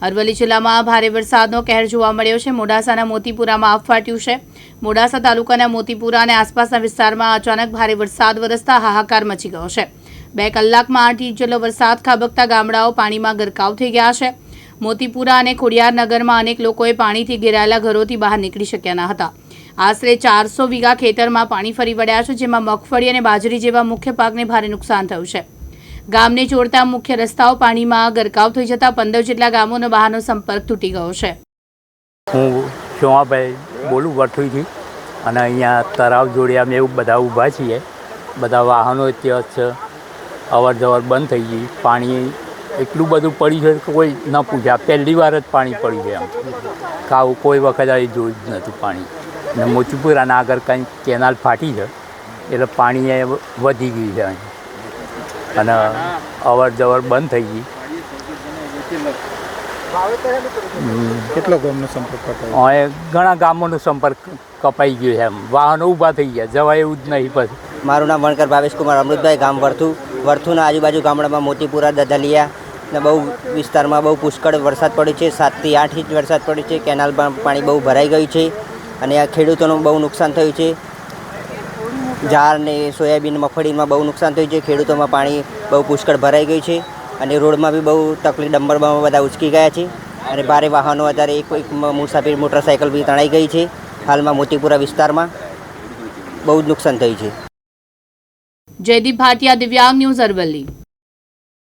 અરવલ્લી જિલ્લામાં ભારે વરસાદનો કહેર જોવા મળ્યો છે। મોડાસાના મોતીપુરામાં આભ ફાટ્યું છે। મોડાસા તાલુકાના મોતીપુરા અને આસપાસના વિસ્તારમાં અચાનક ભારે વરસાદ વરસતા હાહાકાર મચી ગયો છે। 2 કલાકમાં 8 ઇંચ જેટલો વરસાદ ખાબકતા ગામડાઓ પાણીમાં ગરકાવ થઈ ગયા છે। મોતીપુરા અને ખોડિયારનગરમાં અનેક લોકોએ પાણીથી ઘેરાયેલા ઘરોથી બહાર નીકળી શક્યા ન હતા। આશરે 400 વીઘા ખેતરમાં પાણી ફરી વળ્યા છે, જેમાં મગફળી અને બાજરી જેવા મુખ્ય પાકને ભારે નુકસાન થયું છે। ગામને જોડતા મુખ્ય રસ્તાઓ પાણીમાં ગરકાવ થઈ જતા 15 જેટલા ગામોનો વાહનો સંપર્ક તૂટી ગયો છે। હું શોભાઈ બોલું વઠુઈથી અને અહીંયા તળાવ જોડે અમે એવું બધા ઊભા છીએ। બધા વાહનો ત્યાં અવર જવર બંધ થઈ ગઈ। પાણી એટલું બધું પડ્યું છે કે કોઈ ન પૂછ્યા, પહેલી વાર જ પાણી પડ્યું છે। આમ કાવું કોઈ વખત આવી જોયું જ નહોતું પાણી। અને મોતીપુરાના આગળ કંઈ કેનાલ ફાટી છે એટલે પાણી એ વધી ગયું છે અહીં અને અવર જવર બંધ થઈ ગઈ। કેટલો ગામનો સંપર્ક કપાયો? હવે ઘણા ગામોનો સંપર્ક કપાઈ ગયો છે। એમ વાહનો ઊભા થઈ ગયા, જવાય એવું જ નહીં પછી। મારું નામ વણકર ભાવેશકુમાર અમૃતભાઈ, ગામ વર્થુના આજુબાજુ ગામડામાં મોતીપુરા, દધલિયા ને બહુ વિસ્તારમાં બહુ પુષ્કળ વરસાદ પડ્યો છે। 7 થી 8 ઇંચ વરસાદ પડ્યો છે। કેનાલમાં પાણી બહુ ભરાઈ ગયું છે અને આ ખેડૂતોનું બહુ નુકસાન થયું છે। ઝાર ને સોયાબીન, મગફળીમાં બહુ નુકસાન થયું છે। ખેડૂતોમાં પાણી બહુ પુષ્કળ ભરાઈ ગયું છે અને રોડમાં બી બહુ તકલીફ, ડમ્બરમાં બધા ઉચકી ગયા છે અને ભારે વાહનો અત્યારે એક મુસાફિર મોટરસાઇકલ બી તણાઈ ગઈ છે। હાલમાં મોતીપુરા વિસ્તારમાં બહુ જ નુકસાન થયું છે। જયદીપ ભાટિયા, દિવ્યાંગ ન્યૂઝ, અરવલ્લી।